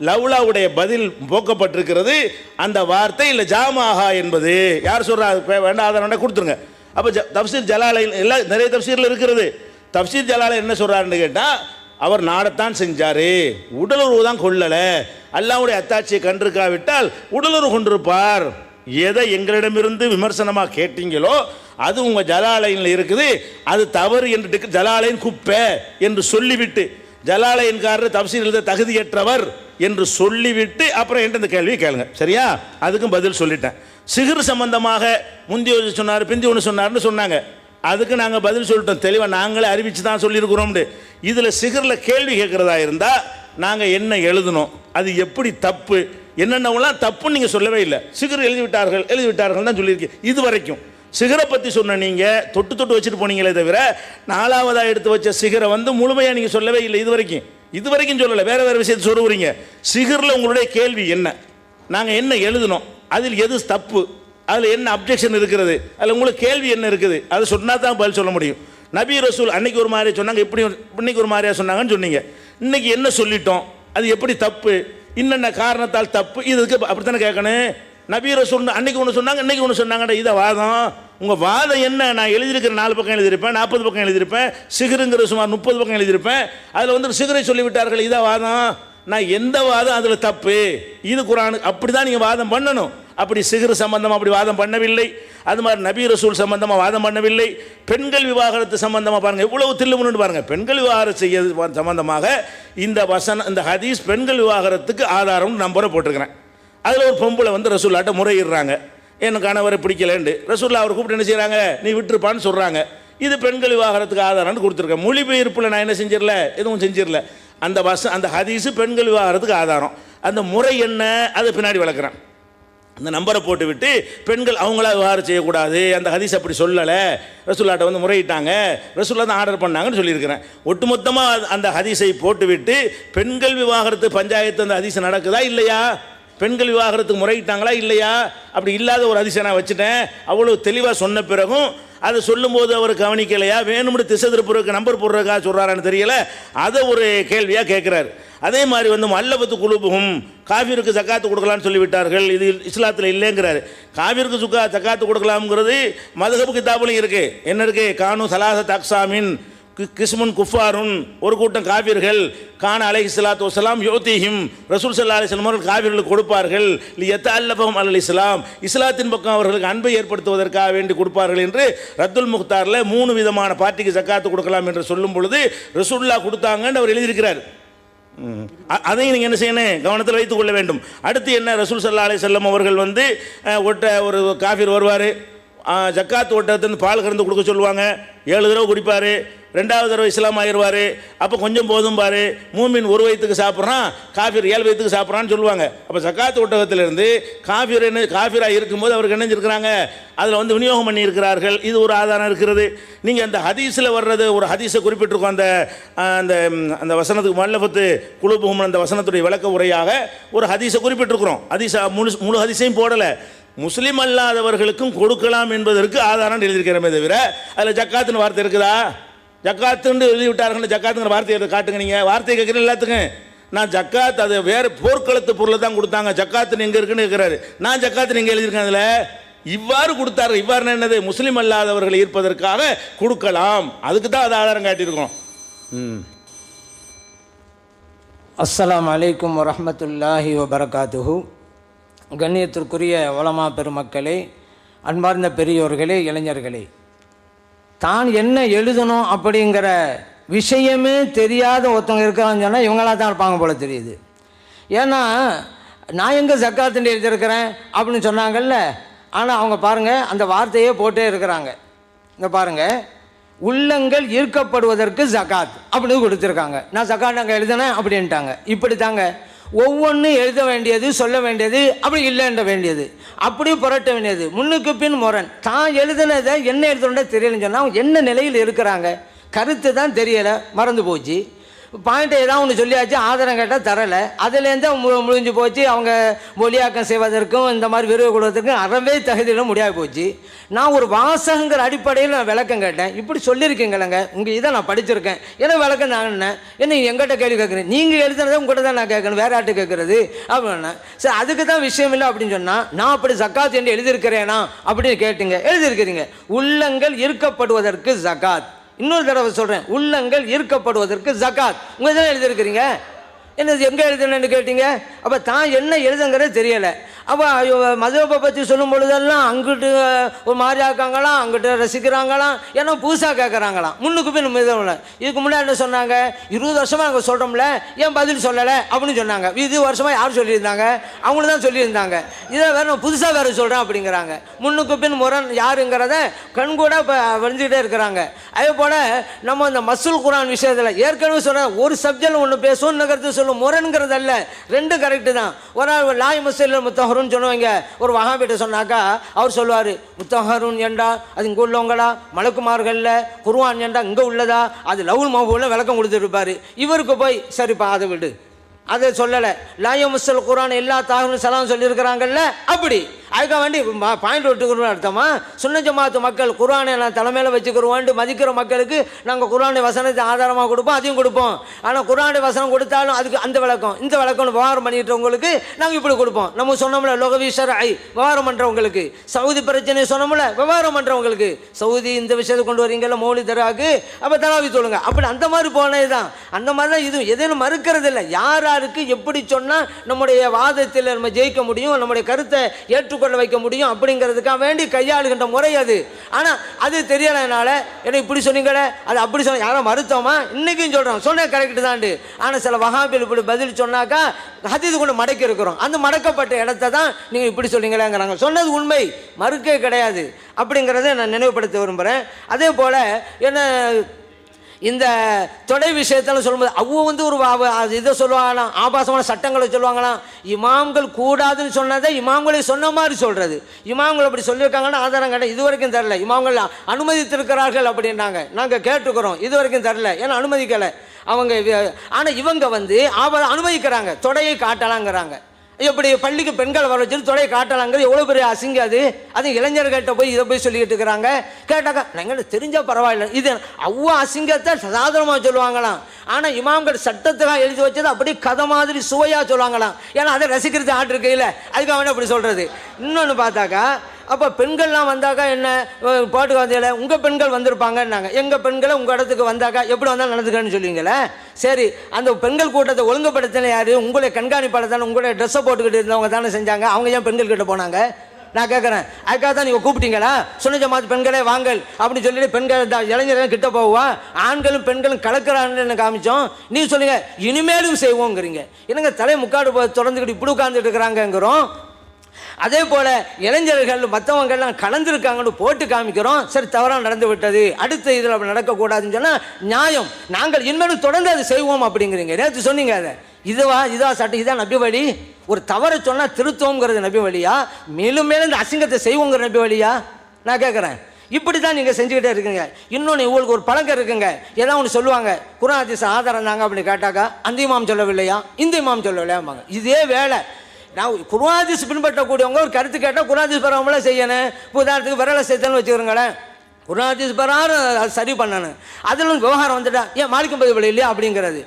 லவ்லாவுடைய பதில் போக்கப்பட்டிருக்கிறது. அந்த வார்த்தை இல்லை ஜாமாஹா என்பது யார் சொல்றா? வேண்டாம், அதை வேண்டாம் கொடுத்துருங்க. அப்போ தப்சீர் ஜலாலை எல்லாம் நிறைய தப்சீரில் இருக்கிறது. தப்சீர் ஜலாலை என்ன சொல்றாருன்னு கேட்டால், அவர் நாடத்தான் செஞ்சார், உடலுறவு தான் கொள்ளலை. அல்லாவுடைய அத்தாட்சியை கண்டிருக்காவிட்டால் உடலுறவு கொண்டிருப்பார். எதை எங்களிடமிருந்து விமர்சனமாக கேட்டீங்களோ அது உங்கள் ஜலாலையில் இருக்குது, அது தவறு என்று ஜலாலையின் குப்பை என்று சொல்லிவிட்டு, ஜலாலையன்காரர் தப்சீர் எழுத தகுதியற்றவர் என்று சொல்லிவிட்டு அப்புறம் என்கிட்ட இந்த கேள்வியை கேளுங்க. சரியா? அதுக்கும் பதில் சொல்லிட்டேன். சிகிர் சம்பந்தமாக முந்தி ஒன்று சொன்னார், பிந்தி ஒன்று சொன்னார்னு சொன்னாங்க. அதுக்கு நாங்கள் பதில் சொல்லிட்டோம் தெளிவாக, நாங்களே அறிவித்து தான் சொல்லியிருக்கிறோம்னு. இதில் சிகரில் கேள்வி கேட்குறதா இருந்தால் நாங்கள் என்ன எழுதணும், அது எப்படி தப்பு, என்னென்னலாம் தப்புன்னு நீங்கள் சொல்லவே இல்லை. சிகர் எழுதிவிட்டார்கள் தான் சொல்லியிருக்கீங்க. இது வரைக்கும் சிகரை பற்றி சொன்ன நீங்கள் தொட்டு தொட்டு வச்சுட்டு போனீங்களே தவிர, நாலாவதாக எடுத்து வச்ச சிகரை முழுமையாக நீங்கள் சொல்லவே இல்லை. இது வரைக்கும் சொல்லலை. வேறு விஷயத்தை சொல்லுறீங்க. சிகரில் உங்களுடைய கேள்வி என்ன, நாங்கள் என்ன எழுதணும், அதில் எது தப்பு, அதில் என்ன அப்ஜெக்ஷன் இருக்கிறது, அதில் உங்களுக்கு கேள்வி என்ன இருக்குது, அதை சொன்னால் தான் பதில் சொல்ல முடியும். நபி ரசூல் அன்னைக்கு ஒரு மாதிரியா சொன்னாங்க, இன்னைக்கு ஒரு மாதிரியா சொன்னாங்கன்னு சொன்னீங்க. இன்னைக்கு என்ன சொல்லிட்டோம், அது எப்படி தப்பு, இன்னென்ன காரணத்தால் தப்பு, இதுக்கு அப்படித்தானே கேட்கணும். நபி ரசூல் அன்னைக்கு ஒன்று சொன்னாங்க, இன்னைக்கு ஒன்று சொன்னாங்கடா, இதை வாதம். உங்கள் வாதம் என்ன? நான் எழுதியிருக்கிற 4 பக்கம் எழுதியிருப்பேன், 40 பக்கம் எழுதியிருப்பேன், சிகருங்கிற சுமார் 30 பக்கம் எழுதியிருப்பேன். அதில் சிகரை சொல்லிவிட்டார்கள், இதை வாதம். நான் எந்த வாதம் அதில் தப்பு, இது குர்ஆன், அப்படி தான் நீங்கள் வாதம் பண்ணணும். அப்படி சிகர் சம்பந்தமாக அப்படி வாதம் பண்ணவில்லை. அது மாதிரி நபி ரசூல் சம்பந்தமாக வாதம் பண்ணவில்லை. பெண்கள் விவாகரத்து சம்பந்தமாக பாருங்கள், எவ்வளவு தில்லுமுன்னு பாருங்கள். பெண்கள் விவாகரத்து செய்ய சம்பந்தமாக இந்த ஹதீஸ் பெண்கள் விவாகரத்துக்கு ஆதாரம் நம்பரை போட்டிருக்கிறேன். அதில் ஒரு பொம்பளை ரசூல்லாட்ட முறையிடுறாங்க, என் கணவரை பிடிக்கலன்னு. ரசூல்லா அவர் கூப்பிட்டு என்ன செய்கிறாங்க, நீ விட்டுருப்பான்னு சொல்கிறாங்க. இது பெண்கள் விவாகரத்துக்கு ஆதாரம்னு கொடுத்துருக்கேன். மொழிபெயர்ப்பில் நான் என்ன செஞ்சிடல, எதுவும் செஞ்சிடல. அந்த ஹதீஸு பெண்கள் விவாகரத்துக்கு ஆதாரம். அந்த முறை என்ன, அதை பின்னாடி வளர்க்குறேன். அந்த நம்பரை போட்டு விட்டு பெண்கள் அவங்களா விவகாரம் செய்யக்கூடாது, அந்த ஹதீஸ் அப்படி சொல்லலை, ரசூல்லாட்ட முறையிட்டாங்க, ரசூல்லா தான் ஆர்டர் பண்ணாங்கன்னு சொல்லியிருக்கிறேன். ஒட்டுமொத்தமாக அந்த ஹதீஸை போட்டுவிட்டு பெண்கள் விவாகரத்து பஞ்சாயத்து அந்த ஹதீஸ் நடக்குதா இல்லையா, பெண்கள் விவாகரத்துக்கு முறையிட்டாங்களா இல்லையா, அப்படி இல்லாத ஒரு ஹதீஸை நான் வச்சுட்டேன். அவ்வளோ தெளிவாக சொன்ன பிறகும் அதை சொல்லும்போது அவர் கவனிக்கலையா, வேணும்னு திசை திருப்புறதுக்கு நம்பர் போடுறதுக்காக சொல்கிறாரான்னு தெரியல. அதை ஒரு கேள்வியாக கேட்குறாரு. அதே மாதிரி மல்லபத்து குழுபுகும் காஃபிருக்கு ஜக்காத்து கொடுக்கலான்னு சொல்லிவிட்டார்கள், இது இஸ்லாத்தில் இல்லைங்கிறாரு. காஃபிருக்கு ஜக்காத்து கொடுக்கலாம்ங்கிறது மதுஹப் கிதாபுலையும் இருக்குது. என்ன இருக்குது, கானு சலாசத் அக்ஸாமின் கிஸ்முன் குஃபாருன், ஒரு கூட்டம் காஃபிர்கள், கான அலைஹிஸ்ஸலாத்து வஸ்ஸலாம் யோதிஹிம், ரசூல் ஸல்லல்லாஹு அலைஹி வஸல்லம் அவர்கள் காஃபிர்களுக்கு கொடுப்பார்கள், லியத்தஅல்லஃபஹும் அலல் இஸ்லாம், இஸ்லாத்தின் பக்கம் அவர்களுக்கு அன்பை ஏற்படுத்துவதற்காக வேண்டி கொடுப்பார்கள் என்று ரத்துல் முக்தாரில் 3 விதமான பார்ட்டிக்கு ஜக்காத்து கொடுக்கலாம் என்று சொல்லும் பொழுது ரசூலுல்லாஹ் கொடுத்தாங்கன்னு அவர் எழுதியிருக்கிறார். அதையும் நீங்கள் என்ன செய்யணும், கவனத்தில் வைத்துக் கொள்ள வேண்டும். அடுத்து என்ன, ரசூல் ஸல்லல்லாஹு அலைஹி வஸல்லம் அவர்கள் ஒரு காஃபிர் வருவார், ஜக்காத்து ஒட்டத்துலேருந்து பால் கறந்து கொடுக்க சொல்லுவாங்க, 7 தடவை குடிப்பார், 2வது தடவை இஸ்லாம் ஆயிடுவார். அப்போ கொஞ்சம் போதும் பாரு, மூமின் 1 வயதுக்கு சாப்பிட்றான், காஃபிர் 7 வயதுக்கு சாப்பிட்றான்னு சொல்லுவாங்க. அப்போ ஜக்காத்து ஒட்டகத்திலிருந்து காஃபிராக இருக்கும்போது அவருக்கு இணைஞ்சிருக்கிறாங்க, அதில் விநியோகம் பண்ணி இருக்கிறார்கள். இது ஒரு ஆதாரம் இருக்கிறது. நீங்கள் அந்த ஹதீஸில் வர்றது ஒரு ஹதீஸை குறிப்பிட்டிருக்கோம். அந்த வசனத்துக்கு மல்லபத்து குழுபுகும் அந்த வசனத்துடைய விளக்க உரையாக ஒரு ஹதீஸை குறிப்பிட்டிருக்கிறோம். முழு ஹதீஸையும் போடலை. முஸ்லீம் அல்லாதவர்களுக்கும் கொடுக்கலாம் என்பதற்கு ஆதாரம் எழுதியிருக்கிறமே தவிர அதில் ஜக்காத்துன்னு வார்த்தை இருக்குதா, ஜக்காத்துன்னு எழுதிவிட்டார்கள், ஜக்காத்துங்கிற வார்த்தையை காட்டுங்க. நீங்கள் வார்த்தையை கேட்குறேன் எல்லாத்துக்கும். நான் ஜக்காத் அது வேறு போர்க்களத்து பொருளை தான் கொடுத்தாங்க, ஜக்காத்துன்னு எங்கே இருக்குன்னு கேட்குறாரு. நான் ஜக்காத்துன்னு எங்கே எழுதியிருக்கேன், அதில் இவ்வாறு கொடுத்தாரு. இவ்வாறு என்னது, முஸ்லீம் அல்லாதவர்களை ஈர்ப்பதற்காக கொடுக்கலாம், அதுக்கு தான் அது ஆதாரம் காட்டியிருக்கோம். அஸ்ஸலாமு அலைக்கும் வரஹ்மத்துல்லாஹி வபரகாத்துஹு. கண்ணியத்திற்குரிய உலமா பெருமக்களே, அன்பார்ந்த பெரியோர்களே, இளைஞர்களே, தான் என்ன எழுதணும் அப்படிங்கிற விஷயமே தெரியாத ஒருத்தவங்க இருக்கிறான்னு சொன்னால் இவங்களாக தான் இருப்பாங்க போல தெரியுது. ஏன்னா நான் எங்கே ஜக்காத்துன்னு எழுதியிருக்கிறேன் அப்படின்னு சொன்னாங்கல்ல, ஆனால் அவங்க பாருங்கள் அந்த வார்த்தையே போட்டே இருக்கிறாங்க. இங்கே பாருங்கள், உள்ளங்கள் ஈர்க்கப்படுவதற்கு ஜக்காத் அப்படின்னு கொடுத்துருக்காங்க. நான் ஜக்காத் அங்கே எழுதினேன் அப்படின்ட்டாங்க. இப்படி தாங்க ஒவ்வொன்றும் எழுத வேண்டியது, சொல்ல வேண்டியது, அப்படி இல்லைன்ற வேண்டியது, அப்படி புரட்ட வேண்டியது, முன்னுக்கு பின் முரண். தான் எழுதுனதை என்ன எழுதுனே தெரியலன்னு சொன்னால் அவங்க என்ன நிலையில் இருக்கிறாங்க, கருத்து தான் தெரியலை, மறந்து போச்சு. பாயிண்ட்டை ஏதாவது ஒன்று சொல்லியாச்சு, ஆதாரம் கேட்டால் தரலை, அதுலேருந்து முடிஞ்சு போச்சு. அவங்க மொழியாக்கம் செய்வதற்கும் இந்த மாதிரி விரிவு கொடுவதற்கும் அறவே தகுதியிலும் முடியாது போச்சு. நான் ஒரு வாசகங்கிற அடிப்படையில் நான் விளக்கம் கேட்டேன். இப்படி சொல்லியிருக்கீங்களேங்க, உங்கள் இதை நான் படிச்சிருக்கேன், ஏன்னா விளக்கம் நான் என்ன எங்கிட்ட கேள்வி கேட்குறேன், நீங்கள் எழுதுனதை உங்கள்கிட்ட தான் நான் கேட்கணும், வேற ஆட்டு கேட்குறது அப்படின்னா. சரி, அதுக்கு தான் விஷயம் இல்லை அப்படின்னு சொன்னால், நான் அப்படி ஜக்காத் என்று எழுதியிருக்கிறேனா அப்படின்னு கேட்டீங்க. எழுதியிருக்கிறீங்க, உள்ளங்கள் ஈர்க்கப்படுவதற்கு ஜக்காத். இன்னொரு தடவை சொல்கிறேன், உள்ளங்கள் ஈர்க்கப்படுவதற்கு ஜக்காத். உங்கள் இதில் எழுதியிருக்கிறீங்க, என்ன எங்கே எழுதுனேன்னு கேட்டீங்க. அப்போ தான் என்ன எழுதுங்கிறது தெரியலை. அப்போ மதுரப்பை பற்றி சொல்லும் பொழுதெல்லாம் அங்கிட்டு ஒரு மாதிரி ஆக்காங்களாம், அங்கிட்ட ரசிக்கிறாங்களாம், ஏன்னா புதுசாக கேட்குறாங்களாம், முன்னுக்கு போய் நம்ம இதில். இதுக்கு முன்னாடி என்ன சொன்னாங்க, 20 வருஷமாக நாங்கள் சொல்கிறோம்ல, ஏன் பதில் சொல்லலை அப்படின்னு சொன்னாங்க. 20 வருஷமாக யார் சொல்லியிருந்தாங்க, அவங்களும் தான் சொல்லியிருந்தாங்க. இதை வேறு நான் புதுசாக வேறு சொல்கிறேன் அப்படிங்கிறாங்க. முன்னுக்கு பின் முரண் யாருங்கிறத கண்கூட இப்போ வரைஞ்சிக்கிட்டே இருக்கிறாங்க. அதே போல் நம்ம இந்த மசூல் குரான் விஷயத்தில் ஏற்கனவே சொல்கிற ஒரு சப்ஜெக்ட் ஒன்று பேசுவோம், இன்னும் கருத்து சொல்லும், முரண்கிறது அல்ல, ரெண்டு கரெக்டு தான். ஒரு ஆள் லாய் மசூல் முத்தஹருன்னு சொல்லுவாங்க. ஒரு வஹாபிட்ட சொன்னாக்கா அவர் சொல்லுவார், முத்தஹருன் என்றா அது இங்கே உள்ளவங்களா, மலக்குமார்கள்ல, குர்ஆன் என்றா இங்கே உள்ளதா, அது லவுல் மஹ்பூல விளக்கம் கொடுத்துருப்பாரு. இவருக்கு போய் சரிப்பா அதை விடு, அதை சொல்லலை, லாய முசல் குரான் எல்லா தாகலும் சலாம் சொல்லியிருக்கிறாங்கல்ல, அப்படி அதுக்காக வேண்டி பாயிண்ட் விட்டுக்கிறோம் அர்த்தமா. சுன்ன ஜமாத்து மக்கள் குர்ஆனை நான் தலைமையில் வச்சுக்கிறோம் மதிக்கிற மக்களுக்கு நாங்கள் குர்ஆனை வசனத்தை ஆதாரமாக கொடுப்போம், அதையும் கொடுப்போம். ஆனால் குர்ஆனை வசனம் கொடுத்தாலும் அதுக்கு அந்த விளக்கம் இந்த விளக்கம்னு விவகாரம் பண்ணிட்டவங்களுக்கு நாங்கள் இப்படி கொடுப்போம். நம்ம சொன்னோம்ல லோகவீஸ்வர விவகாரம் பண்ணுறவங்களுக்கு, சவுதி பிரச்சனை சொன்னோம்ல விவகாரம் பண்ணுறவங்களுக்கு, சவுதி இந்த விஷயத்தை கொண்டு வரீங்கல்ல மௌலி தராக்கு, அப்போ தராவி சொல்லுங்க, அப்படி அந்த மாதிரி போனது தான். அந்த மாதிரி தான் இது எதுவும் மறுக்கிறது இல்லை. யார் யாருக்கு எப்படி சொன்னால் நம்முடைய வாதத்தில் நம்ம ஜெயிக்க முடியும், நம்முடைய கருத்தை ஏற்றுக்கொள்ள வைக்க முடியும் அப்படிங்கிறதுக்காக வேண்டி கையாளுகின்ற முறை அது. ஆனால் அது தெரியலைனால என்ன இப்படி சொன்னீங்களே, அது அப்படி சொன்ன யாரும் மறுத்தோமா, இன்னைக்கும் சொல்கிறோம் சொன்ன கரெக்டு தான்ண்டு. ஆனால் சில வஹாபில் இப்படி பதில் சொன்னாக்கா ஹதீஸ் கொண்டு மடக்கி இருக்கிறோம், அந்த மடக்கப்பட்ட இடத்த தான் நீங்கள் இப்படி சொன்னீங்களேங்கிறாங்க. சொன்னது உண்மை, மறுக்கே கிடையாது அப்படிங்கிறத நான் நினைவுபடுத்த விரும்புகிறேன். அதே போல் என்ன இந்த தொடை விஷயத்தில் சொல்லும்போது அவங்க வந்து ஒரு இதை சொல்லுவாங்களாம், ஆபாசமான சட்டங்களை சொல்லுவாங்களாம். இமாம்கள் கூடாதுன்னு சொன்னதை இமாம்களை சொன்ன மாதிரி சொல்கிறது. இமாம்கள் அப்படி சொல்லியிருக்காங்கன்னா ஆதாரம் கிடையாது, இது வரைக்கும் தரல. இமாம்கள் அனுமதித்திருக்கிறார்கள் அப்படின்னாங்க, நாங்கள் கேட்டுக்கிறோம், இது வரைக்கும் தரல, ஏன்னா அனுமதிக்கலை அவங்க. ஆனால் இவங்க வந்து அனுமதிக்கிறாங்க, தொடையை காட்டலாங்கிறாங்க. எப்படி பள்ளிக்கு பெண்கள் வர வச்சுட்டு தொடையை காட்டலாங்கிறது எவ்வளோ பெரிய அசிங்கம் அது. அது இளைஞர்கிட்ட போய் இதை போய் சொல்லிக்கிட்டு இருக்கிறாங்க. கேட்டாக்கா நாங்கள் தெரிஞ்சால் பரவாயில்ல, இது அவ்வளோ அசிங்கத்தை சாதாரணமாக சொல்லுவாங்களாம். ஆனால் இமாம்கள் சட்டத்துக்காக எழுதி வச்சது அப்படி கதை மாதிரி சுவையாக சொல்லுவாங்களாம், ஏன்னா அதை ரசிக்கிறது ஆட்டு இருக்கையில், அதுக்காக வேணும் அப்படி சொல்கிறது. இன்னொன்று பார்த்தாக்கா அப்போ பெண்கள்லாம் வந்தாக்கா என்ன பாட்டுக்கு வந்ததில்ல, உங்கள் பெண்கள் வந்திருப்பாங்கன்னாங்க, எங்கள் பெண்களை உங்கள் இடத்துக்கு வந்தாக்கா எப்படி வந்தாலும் நடந்துக்கன்னு சொல்லுவீங்களே. சரி, அந்த பெண்கள் கூட்டத்தை ஒழுங்குபடுத்தின யார், உங்களை கண்காணிப்பாளர் தானே, உங்களுடைய ட்ரெஸ்ஸை போட்டுக்கிட்டு இருந்தவங்க தானே செஞ்சாங்க, அவங்க ஏன் பெண்கள் கிட்ட போனாங்க நான் கேட்குறேன். அதுக்காக தான் நீங்கள் கூப்பிட்டீங்களா, சுன்ன ஜமாத் பெண்களே வாங்கல் அப்படின்னு சொல்லிட்டு பெண்கள் இளைஞர்கள் கிட்ட போவா, ஆண்களும் பெண்களும் கலக்கிறான்னு காமிச்சோம். நீ சொல்லுங்க இனிமேலும் செய்வோங்கிறீங்க, என்னங்க தலை முக்காடு தொடர்ந்துக்கிட்டு இப்படி உட்கார்ந்துட்டு இருக்கிறாங்கிறோம். அதே போல் இளைஞர்கள் மற்றவங்கள்லாம் கலந்துருக்காங்கன்னு போட்டு காமிக்கிறோம். சரி, தவறாக நடந்து விட்டது, அடுத்த இதில் அப்படி நடக்கக்கூடாதுன்னு சொன்னால் நியாயம், நாங்கள் இனிமேலும் தொடர்ந்து அதை செய்வோம் அப்படிங்கிறீங்க. நேற்று சொன்னீங்க அதை, இதா சட்டம், இதான் நபி வழி. ஒரு தவறை சொன்னால் திருத்தோங்கிறது நபி வழியா, மேலும் மேலும் இந்த அசிங்கத்தை செய்வோங்கிற நபி வழியா நான் கேட்குறேன். இப்படி தான் நீங்கள் செஞ்சுக்கிட்டே இருக்குங்க. இன்னொன்று உங்களுக்கு ஒரு பழக்கம் இருக்குங்க, ஏதாவது ஒன்று சொல்லுவாங்க, குர்ஆன் ஹதீஸ் ஆதாரம் தாங்க அப்படின்னு கேட்டாக்கா அந்த இமாம் சொல்லவில்லையா, இந்த இமாம் சொல்லவில்லையாம்பாங்க. இதே வேலை. நான் குர்ஆன் ஹதீஸ் பின்பற்றக்கூடியவங்க ஒரு கருத்து கேட்டால் குர்ஆன் ஹதீஸ் பெறாமலாம் செய்யணும். இப்போ உதாரணத்துக்கு விரலை சேர்த்தன்னு வச்சுக்கிறோங்களேன், குர்ஆன் ஹதீஸ் பிரகாரம் அது சரி பண்ணணும், அதில் விவகாரம் வந்துட்டா ஏன் மாலிக்கும் பதிவு இல்லையா அப்படிங்கிறது.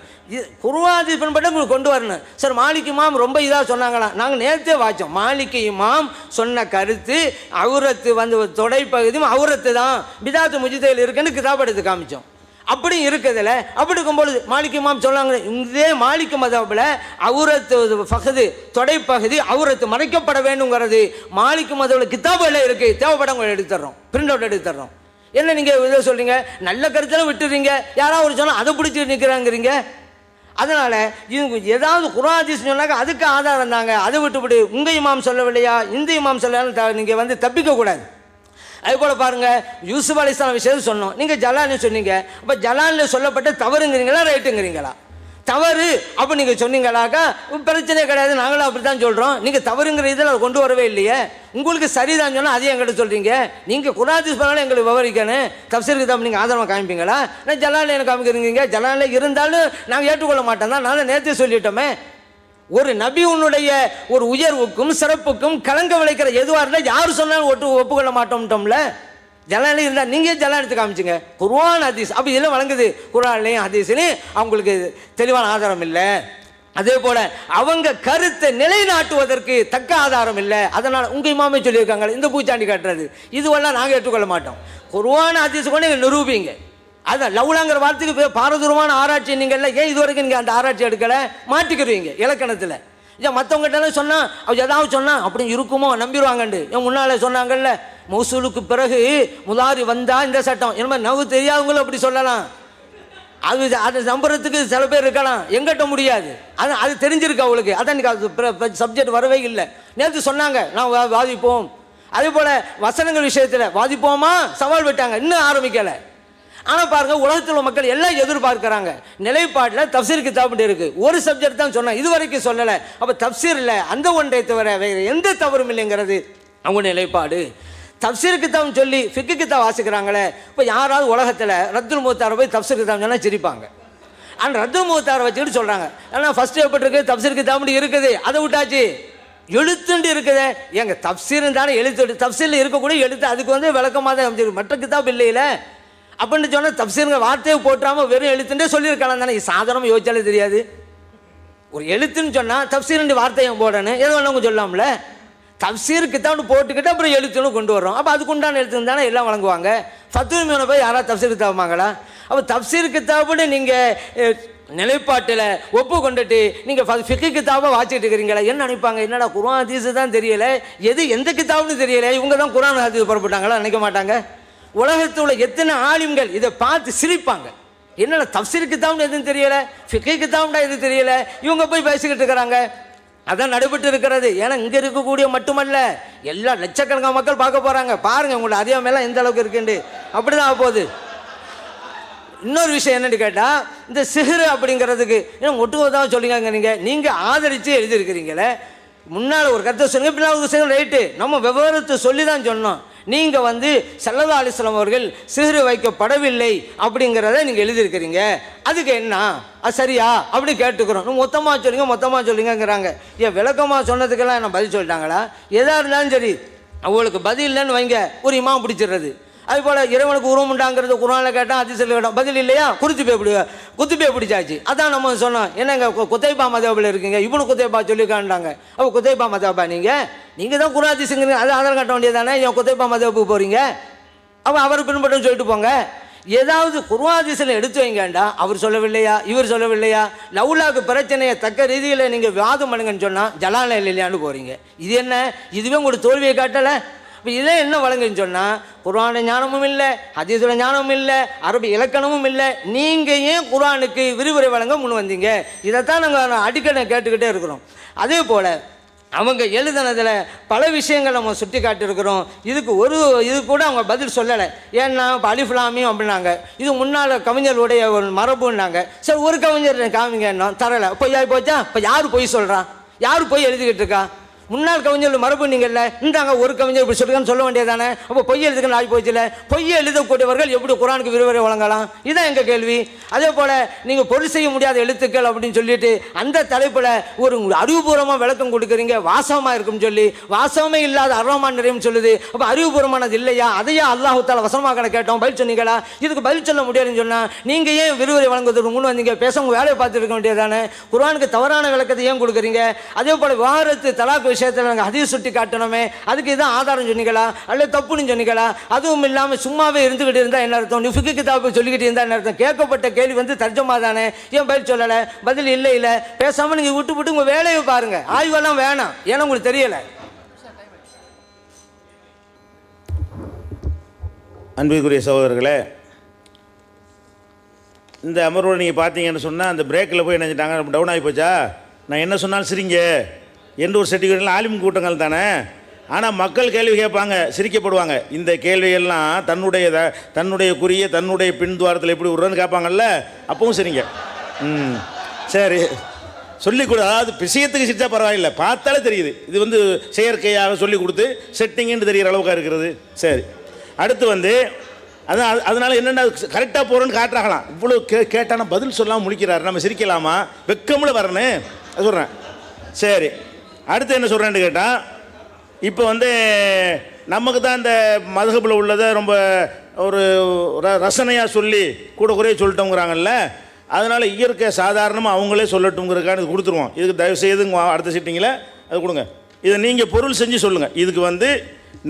குர்ஆன் ஹதீஸ் பின்பற்ற உங்களுக்கு கொண்டு வரணும். சார் மாலிக் இமாம் ரொம்ப இதாக சொன்னாங்களாம், நாங்கள் நேரத்தே வாச்சோம், மாலிக் இமாம் சொன்ன கருத்து அவுரத்து வந்து தொடைப்பகுதியும் அவுரத்து தான் பிதாத்து முஜிதையில் இருக்குன்னு கிதாப் எடுத்து காமிச்சோம். அப்படி இருக்குதுல்ல, அப்படி இருக்கும்பொழுது மாலிக் இமாம் சொன்னாங்க, இதே மாலிக் மதபில் அவுரத்து ஃபஹது தொடைப்பகுதி அவுரத்து மறைக்கப்பட வேண்டுங்கிறது மாலிக் மதபில் கிதாபில் இருக்குது. தேவைப்படவங்க எடுத்துடுறோம், பிரிண்ட் அவுட் எடுத்துடுறோம். என்ன நீங்கள் இதை சொல்கிறீங்க, நல்ல கருத்தெல்லாம் விட்டுறீங்க, யாராவது ஒரு சொன்னால் அதை பிடிச்சி நிற்கிறாங்கிறீங்க. அதனால் இவங்க ஏதாவது குர்ஆன் ஹதீஸ் சொன்னாக்க அதுக்கு ஆதாரம் தாங்க, அதை விட்டுவிட்டு உங்கள் இமாம் சொல்லவில்லையா இந்த இமாம் சொல்லலையான்னு நீங்கள் வந்து தப்பிக்கக்கூடாது. அதுபோல் பாருங்கள், யூசுப் அலைஹிஸ்ஸலாம் விஷயத்தை சொன்னோம், நீங்கள் ஜலான்னு சொன்னீங்க, அப்போ ஜலானில் சொல்லப்பட்ட தவறுங்கிறீங்களா ரைட்டுங்கிறீங்களா? தவறு அப்போ நீங்கள் சொன்னீங்களாக்கா பிரச்சனை கிடையாது, நாங்களும் அப்படி தான் சொல்கிறோம். நீங்கள் தவறுங்கிற இதில் அதை கொண்டு வரவே இல்லையே. உங்களுக்கு சரிதான் சொன்னால் அதையும் எங்கிட்ட சொல்கிறீங்க. நீங்கள் குர்ஆன் ஹதீஸ் பண்ணாலும் எங்களுக்கு விவரிக்கணும். தஃப்சீர் கிதாப் நீங்கள் ஆதரவாக காமிப்பீங்களா? நான் ஜலாலில் எனக்கு காமிக்கிறீங்க. ஜலாலில் இருந்தாலும் நாங்கள் ஏற்றுக்கொள்ள மாட்டோம் தான். நான் நேற்றே சொல்லிட்டோமே, ஒரு நபி உன்னுடைய ஒரு உயர்வுக்கும் சிறப்புக்கும் கலங்க விளைக்கிற எதுவாக இருந்தால் யார் சொன்னாலும் ஒப்புக்கொள்ள மாட்டோம்ட்டோம்ல. ஜலாலி இருந்தால் நீங்கள் ஜலாலத்தை காமிச்சிங்க. குர்ஆன் ஹதீஸ் அப்போ இதெல்லாம் வழங்குது. குர்ஆன்லையும் ஹதீஸ்லையும் அவங்களுக்கு தெளிவான ஆதாரம் இல்லை. அதே போல் அவங்க கருத்தை நிலைநாட்டுவதற்கு தக்க ஆதாரம் இல்லை. அதனால் உங்கள் இமாமே சொல்லியிருக்காங்க இந்த பூச்சாண்டி காட்டுறது இதுவெல்லாம் நாங்கள் ஏற்றுக்கொள்ள மாட்டோம். குர்ஆன் ஹதீஸ் கூட நீங்கள் நிரூபிங்க. அதான் லவ்லாங்கிற வார்த்தைக்கு பாரதூரமான ஆராய்ச்சி நீங்கள் ஏன் இது வரைக்கும் நீங்கள் அந்த ஆராய்ச்சி எடுக்கலை? மாட்டிக்கிறீங்க இலக்கணத்தில். ஏன் மற்றவங்ககிட்ட சொன்னால் அவ ஏதாவது சொன்னால் அப்படி இருக்குமோ நம்பிடுவாங்கண்டு. என் முன்னாலே சொன்னாங்கல்ல, மௌசூலுக்கு பிறகு முதாரி வந்தால் இந்த சட்டம் என்ன நவு தெரியாதவங்களும் அப்படி சொல்லலாம். அது நம்புறதுக்கு சில பேர் இருக்கலாம், எங்கிட்ட முடியாது. அது தெரிஞ்சிருக்கு அவளுக்கு. அதான் அது சப்ஜெக்ட் வரவே இல்லை. நேற்று சொன்னாங்க நான் வாதிப்போம். அதே போல் வசனங்கள் விஷயத்தில் வாதிப்போமா சவால் விட்டாங்க, இன்னும் ஆரம்பிக்கலை. ஆனால் பாருங்கள், உலகத்தில் உள்ள மக்கள் எல்லாம் எதிர்பார்க்குறாங்க. நிலைப்பாட்டில் தஃப்சீர் கிதாப்னு இருக்குது. ஒரு சப்ஜெக்ட் தான் சொன்னேன், இது வரைக்கும் சொல்லலை. அப்போ தஃப்சீர் இல்லை, அந்த ஒன்றை தவிர வேறு எந்த தவறும் இல்லைங்கிறது அவங்க நிலைப்பாடு. தஃப்சீர் கிதாப்னு சொல்லி ஃபிக்கு கிதாப் வாசிக்கிறாங்களே. இப்போ யாராவது உலகத்தில் ரத்துல் முஹ்தாரை போய் தஃப்சீர் கிதாப் சொன்னால் சிரிப்பாங்க. ஆனால் ரத்துல் முஹ்தாரை வச்சுக்கிட்டு சொல்கிறாங்க, ஆனால் ஃபஸ்ட்டு எப்படி இருக்குது தஃப்சீர் கிதாப்னு இருக்குது, அதை விட்டாச்சு எழுத்துண்டு இருக்குது. எங்கள் தஃப்சீர் தானே எழுத்து, தஃப்சீரில் இருக்கக்கூடிய எழுத்து, அதுக்கு விளக்கமாக தான் அமைச்சிருக்கு, மற்ற கிதாப் இல்லையில அப்படின்னு சொன்னால் தஃப்சீருங்க வார்த்தையை போட்டாமல் வெறும் எழுத்துட்டே சொல்லியிருக்கலாம் தானே. சாதாரணமாக யோசிச்சாலே தெரியாது. ஒரு எழுத்துன்னு சொன்னால் தஃப்சீருண்டு வார்த்தையை போடணும், எது வேணவங்க சொல்லாமல. தஃப்சீர் கிதாப்னு போட்டுக்கிட்டு அப்புறம் எழுத்துன்னு கொண்டு வரோம். அப்போ அதுக்கு உண்டான எழுத்துன்னு தானே எல்லாம் வழங்குவாங்க. ஃபத்துல் மீனை போய் யாராவது தஃப்சீர் கிதாபாங்களா? அப்போ தஃப்சீர் கிதாப்னு நீங்கள் நிலைப்பாட்டில் ஒப்பு கொண்டுட்டு நீங்கள் ஃபிக்கு கிதாபை வாசிட்டு இருக்கிறீங்களா? என்ன நினைப்பாங்க, என்னடா குர்ஆன் ஹதீஸ் தான் தெரியலை, எந்த கிதாப்னு தெரியலை, இவங்க தான் குர்ஆன் ஹதீஸ் புறப்பட்டாங்களா? நினைக்க மாட்டாங்க. உலகத்தில் உள்ள எத்தனை ஆலிம்கள் இதை பார்த்து சிரிப்பாங்க. என்னடா தஃப்சீர் கிதாப்னு எதுவும் தெரியலை, ஃபிக்கு கிதாப்னா எதுவும் தெரியலை, இவங்க போய் பேசிக்கிட்டு இருக்கிறாங்க. அதான் நடைபெற்று இருக்கிறது. ஏன்னா இங்கே இருக்கக்கூடிய மட்டுமல்ல, எல்லா லட்சக்கணக்கான மக்கள் பார்க்க போகிறாங்க. பாருங்கள் உங்களோட அறியாமையெல்லாம் எந்த அளவுக்கு இருக்குண்டு. அப்படி தான் ஆகப்போகுது. இன்னொரு விஷயம் என்னென்னு கேட்டால், இந்த சிஹ்ரு அப்படிங்கிறதுக்கு ஏன்னா ஒட்டுக்கோதான் சொல்லிங்க. நீங்கள் ஆதரித்து எழுதியிருக்கிறீங்களே, முன்னால் ஒரு கருத்தை சொன்னீங்க, பின்னால் ரைட்டு, நம்ம விவரத்தை சொல்லி தான் சொன்னோம். நீங்கள் ஸல்லல்லாஹு அலைஹி வஸல்லம் அவர்கள் சிஹ்ரு வைக்கப்படவில்லை அப்படிங்கிறத நீங்கள் எழுதியிருக்கிறீங்க, அதுக்கு என்ன, அது சரியா அப்படி கேட்டுக்கிறோம். மொத்தமாக சொல்லுங்கிறாங்க. ஏன் விளக்கமாக சொன்னதுக்கெல்லாம் என்ன பதில் சொல்லிட்டாங்களா? எதாக இருந்தாலும் சரி அவங்களுக்கு பதில் இல்லைன்னு வைங்க, ஒரு இமாம் பிடிச்சிடுறது. அதுபோல் இறைவனுக்கு உருவம் உண்டாங்கிறது குர்ஆனில் கேட்டால் ஹதீஸில் கேட்டோம், பதில் இல்லையா குத்துப்பே பிடிச்சாச்சு. அதான் நம்ம சொன்னோம், என்னங்க குத்தைபா மதபில் இருக்கீங்க, இவனு குத்தைபா சொல்லிக்காண்டாங்க. அப்போ குத்தைபா மதபா நீங்கள் தான் குர்ஆன் ஹதீஸுங்கிறீங்க, அது ஆதாரம் காட்ட வேண்டியதானே. ஏன் குத்தைபா மதபுக்கு போகிறீங்க? அப்போ அவர் பின்பற்றும் சொல்லிட்டு போங்க. ஏதாவது குர்ஆன் ஹதீஸில் எடுத்து வைங்கண்டா அவர் சொல்லவில்லையா, இவர் சொல்லவில்லையா, லவ்லாக்கு பிரச்சனையை தக்க ரீதியில் நீங்கள் வாதம் பண்ணுங்கன்னு சொன்னால் ஜலால இல்லையான்னு போகிறீங்க. இது என்ன, இதுவே உங்களுக்கு தோல்வியை காட்டலை. இப்போ இதே என்ன வழங்குன்னு சொன்னால் குர்ஆன் ஞானமும் இல்லை, ஹதீஸோட ஞானமும் இல்லை, அரபி இலக்கணமும் இல்லை. நீங்கள் ஏன் குர்ஆனுக்கு விரிவுரை வழங்க முன் வந்தீங்க? இதைத்தான் நாங்கள் அடிக்கடி கேட்டுக்கிட்டே இருக்கிறோம். அதே போல் அவங்க எழுதினதில் பல விஷயங்கள் நம்ம சுட்டி காட்டியிருக்கிறோம். இது கூட அவங்க பதில் சொல்லலை. ஏன்னா இப்போ அலிஃப்லாமியும் அப்படின்னாங்க, இது முன்னால் கவிஞர்களுடைய ஒரு மரபுன்னாங்க. சரி, ஒரு கவிஞர் காமிங்க, என்ன தரலை, பொய்யாகி போச்சா? இப்போ யார் பொய் சொல்கிறான், யார் பொய் எழுதிக்கிட்டு இருக்கா? முன்னாள் கவிஞர்கள் மரபு நீங்கள்ல இந்தாங்க ஒரு கவிஞர் இப்படி சொல்லுங்கன்னு சொல்ல வேண்டியதானே. அப்போ பொய் எழுதுக்கன்னு ஆகி போச்சுல. பொய் எழுதக்கூடியவர்கள் எப்படி குர்ஆனுக்கு விரிவுரை வழங்கலாம்? இதுதான் எங்கள் கேள்வி. அதே போல் நீங்கள் பொருள் செய்ய முடியாத எழுத்துக்கள் அப்படின்னு சொல்லிட்டு அந்த தலைப்பில் ஒரு அறிவுபூர்வமாக விளக்கம் கொடுக்குறீங்க, வாசகமாக இருக்குன்னு சொல்லி. வாசகமே இல்லாத அர்ரஹ்மான் நிறையும் சொல்லுது. அப்போ அறிவுபூர்வமானது இல்லையா? அதையா அல்லாஹ் தஆலா வசனமாக கேட்டோம், பதில் சொன்னீங்களா? இதுக்கு பதில் சொல்ல முடியாதுன்னு சொன்னால் நீங்கள் ஏன் விரிவுரை வழங்குவதற்கு முன் வந்தீங்க? பேசவங்க வேலையை பார்த்துட்டு இருக்க வேண்டியதானே. குர்ஆனுக்கு தவறான விளக்கத்தை ஏன் கொடுக்குறீங்க? அதே போல் விவாகரத்து தலாக் விஷயத்தில் நாங்கள் ஹதீஸ் சுட்டி காட்டணுமே, அதுக்கு இதான் ஆதாரம் சொன்னீங்களா, அல்ல தப்புன்னு சொன்னீங்களா? அதுவும் இல்லாமல் சும்மாவே இருந்துக்கிட்டு இருந்தால் என்ன அர்த்தம்? நீ ஃபிக்கு கிதாபை சொல்லிக்கிட்டு இருந்தால் என்ன அர்த்தம்? கேட்கப்பட்ட கேள்வி தர்ஜமா தானே, ஏன் பதில் சொல்லலை? பதில் இல்லை பேசாமல் நீங்கள் விட்டு உங்கள் வேலையை பாருங்கள். ஆய்வெல்லாம் வேணாம், ஏன்னா உங்களுக்கு தெரியலை. அன்பிற்குரிய சகோதரர்களே, இந்த அமர்வோடு நீங்கள் பார்த்தீங்கன்னு சொன்னால் அந்த பிரேக்கில் போய் நினைச்சிட்டாங்க, டவுன் ஆகி போச்சா, நான் என்ன சொன்னாலும் சரிங்க என்று ஒரு சர்டிஃபிகேட்லாம் ஆலிம் கூட்டங்கள் தானே. ஆனால் மக்கள் கேள்வி கேட்பாங்க, சிரிக்கப்படுவாங்க. இந்த கேள்வியெல்லாம் தன்னுடைய குறிய தன்னுடைய பின்துவாரத்தில் எப்படி விடுறதுன்னு கேட்பாங்கல்ல, அப்பவும் சரிங்க. சரி சொல்லிக் கொடு, அதாவது விஷயத்துக்கு சிரிச்சா பரவாயில்லை, பார்த்தாலே தெரியுது இது வந்து செயற்கையாக சொல்லிக் கொடுத்து செட்டிங்னு தெரிகிற அளவுக்கு இருக்கிறது. சரி, அடுத்து வந்து அதான் அதனால் என்னென்ன கரெக்டாக போகிறோன்னு காட்டுறாங்களாம். இவ்வளோ கேட்டானா பதில் சொல்லாமல் முடிக்கிறாரு, நம்ம சிரிக்கலாமா? வெக்கமில் வரணும் அது சொல்கிறேன். சரி, அடுத்து என்ன சொல்கிறேன்னு கேட்டால், இப்போ வந்து நமக்கு தான் இந்த மதுஹபில் உள்ளதை ரொம்ப ஒரு ரசனையாக சொல்லி கூட குறைய சொல்லிட்டோங்கிறாங்கல்ல, அதனால் இயற்கை சாதாரணமாக அவங்களே சொல்லட்டுங்கிறதுக்கான இது கொடுத்துருவோம். இதுக்கு தயவுசெய்து அடுத்த சிட்டிங்கில் அது கொடுங்க. இதை நீங்கள் பொருள் செஞ்சு சொல்லுங்கள். இதுக்கு வந்து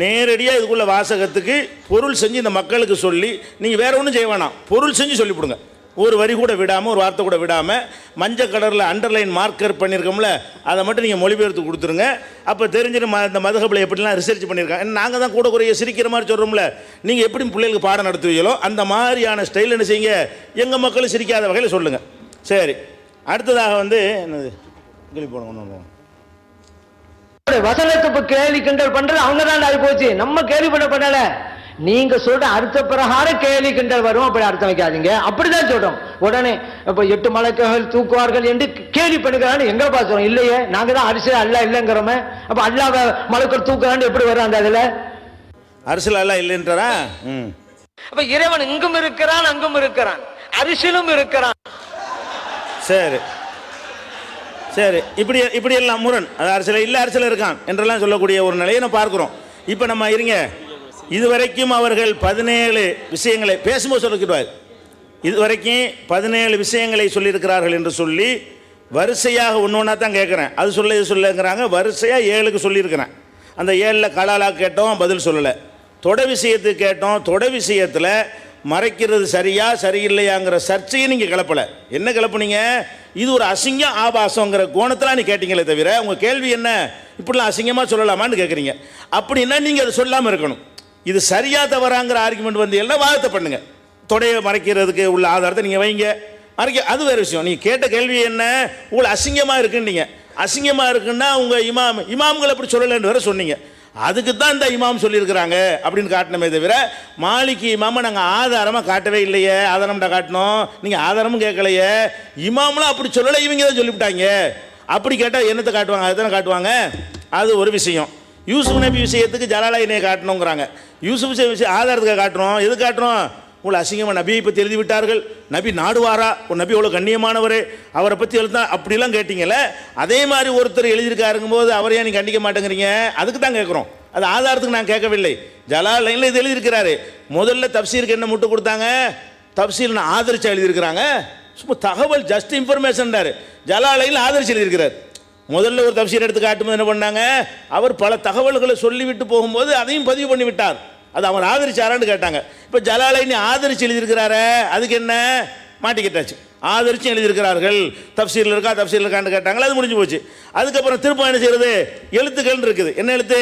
நேரடியாக இதுக்குள்ள வாசகத்துக்கு பொருள் செஞ்சு இந்த மக்களுக்கு சொல்லி, நீங்கள் வேறு ஒன்றும் செய்ய வேணாம், பொருள் செஞ்சு சொல்லிவிடுங்க. ஒரு வரி கூட விடாமல், ஒரு வார்த்தை கூட விடாமல், மஞ்சள் கலரில் அண்டர்லைன் மார்க்கர் பண்ணியிருக்கோம்ல, அதை மட்டும் நீங்கள் மொழிபெயர்த்து கொடுத்துருங்க. அப்போ தெரிஞ்சுட்டு இந்த மதுஹபில் எப்படிலாம் ரிசர்ச் பண்ணியிருக்காங்க. நாங்கள் தான் கூட குறைய சிரிக்கிற மாதிரி சொல்கிறோம்ல, நீங்கள் எப்படி பிள்ளைகளுக்கு பாடம் நடத்துவீங்களோ அந்த மாதிரியான ஸ்டைல் என்ன செய்யுங்க, எங்கள் மக்களும் சிரிக்காத வகையில் சொல்லுங்கள். சரி, அடுத்ததாக வந்து என்னது கேள்வி போனோம், வசனத்தை கேள்வி கிண்டல் பண்றது அவங்க தான் ஆகி போச்சு, நம்ம கேள்வி பண்ணல. நீங்க சொல்ற அர்த்த பிரகாரம் கேள்வி கிண்டல் வரும், அப்படி அர்த்தம் வைக்காதீங்க, அப்படிதான் சொல்றோம். உடனே இப்ப 8 மலக்குகள் தூக்குவார்கள் என்று கேள்வி பண்ணுகிறான்னு எங்க பாக்குறோம்? இல்லையே, நாங்க தான் அரிசி அல்ல இல்லைங்கிறோமே. அப்ப அல்லாஹ் மலக்குகள் தூக்குறான்னு எப்படி வரும்? அந்த அதுல அரசியல் அல்ல இல்லைன்றா. அப்ப இறைவன் இங்கும் இருக்கிறான் அங்கும் இருக்கிறான், அரிசிலும் இருக்கிறான். சரி சரி, இப்படி எல்லாம் முரண், அது அரசியல் இல்லை அரசியல் இருக்கான் என்றெல்லாம் சொல்லக்கூடிய ஒரு நிலையை நம்ம பார்க்குறோம். இப்போ நம்ம இருங்க, இதுவரைக்கும் அவர்கள் 17 விஷயங்களை பேசும்போது சொல்லிக்கிடுவார். இதுவரைக்கும் 17 விஷயங்களை சொல்லியிருக்கிறார்கள் என்று சொல்லி வரிசையாக ஒன்று ஒன்றா தான் கேட்குறேன். அது சொல்ல இது சொல்லுங்கிறாங்க, வரிசையாக 7க்கு சொல்லியிருக்கிறேன். அந்த 7ல் கலாலா கேட்டோம், பதில் சொல்லலை. தொடை விஷயத்துக்கு கேட்டோம், தொடை விஷயத்தில் மறைக்கிறது சரியா சரியில்லையாங்கிற சர்ச்சையை நீங்கள் கிளப்பலை. என்ன கிளப்புனீங்க? இது ஒரு அசிங்கம் ஆபாசங்கிற கோணத்தில் நீ கேட்டீங்களே தவிர உங்கள் கேள்வி என்ன, இப்படிலாம் அசிங்கமாக சொல்லலாமான்னு கேட்குறீங்க. அப்படின்னா நீங்கள் அதை சொல்லாமல் இருக்கணும். இது சரியா தவறாங்கிற ஆர்குமெண்ட் வந்து எல்லாம் வாதத்தை பண்ணுங்க. தொடையை மறைக்கிறதுக்கு உள்ள ஆதாரத்தை நீங்கள் வைங்க, மறைக்க அது வேறு விஷயம். நீங்கள் கேட்ட கேள்வி என்ன, உங்களை அசிங்கமாக இருக்குன்னீங்க. அசிங்கமாக இருக்குன்னா உங்கள் இமாம்கள் அப்படி சொல்லலைன்னு வேறு சொன்னீங்க. அதுக்கு தான் இந்த இமாம் சொல்லியிருக்கிறாங்க அப்படின்னு காட்டினமே தவிர மாலிகி இமாமை நாங்கள் ஆதாரமாக காட்டவே இல்லையே. ஆதாரம்டா காட்டினோம், நீங்கள் ஆதாரமும் கேட்கலையே. இமாம்லாம் அப்படி சொல்லலை, இவங்க தான் சொல்லிவிட்டாங்க. அப்படி கேட்டால் என்னத்தை காட்டுவாங்க? அதை தானே காட்டுவாங்க. அது ஒரு விஷயம். யூசுப் நபி விஷயத்துக்கு ஜலாலாயினை காட்டணுங்கிறாங்க. யூசுப் விஷயம் ஆதாரத்துக்காக காட்டுறோம். எது காட்டுறோம்? உங்களை அசிங்கமாக நபியை பற்றி எழுதி விட்டார்கள், நபி நாடுவாரா, ஒரு நபி எவ்வளோ கண்ணியமானவர், அவரை பற்றி எழுதா அப்படிலாம் கேட்டீங்களே. அதே மாதிரி ஒருத்தர் எழுதியிருக்காருங்கும் போது அவரையா நீங்கள் கண்டிக்க மாட்டேங்கிறீங்க? அதுக்கு தான் கேட்குறோம். அது ஆதாரத்துக்கு நான் கேட்கவில்லை. ஜலாலைனில் இது எழுதியிருக்கிறாரு. முதல்ல தப்சீருக்கு என்ன முட்டு கொடுத்தாங்க? தப்சீர் நான் ஆதரிச்சு எழுதியிருக்கிறாங்க. சும்மா தகவல் ஜஸ்ட் இன்ஃபர்மேஷன்டாரு. ஜலாலைனில் ஆதரிச்சு எழுதியிருக்கிறார். முதல்ல ஒரு தப்சீர் எடுத்து காட்டும்போது என்ன பண்ணாங்க, அவர் பல தகவல்களை சொல்லிவிட்டு போகும்போது அதையும் பதிவு பண்ணி விட்டார். அது அவர் ஆதரிச்சாரான்னு கேட்டாங்க. இப்போ ஜலாலைனி ஆதரிச்சு எழுதியிருக்கிறாரு, அதுக்கு என்ன மாட்டிக்கிட்டாச்சு. ஆதரிச்சு எழுதியிருக்கிறார்கள், தப்சீரில் இருக்கா தப்சீரில் இருக்கான்னு கேட்டாங்களா, அது முடிஞ்சு போச்சு. அதுக்கப்புறம் திரும்ப என்ன செய்யறது? எழுத்துக்கள் இருக்குது. என்ன எழுத்து?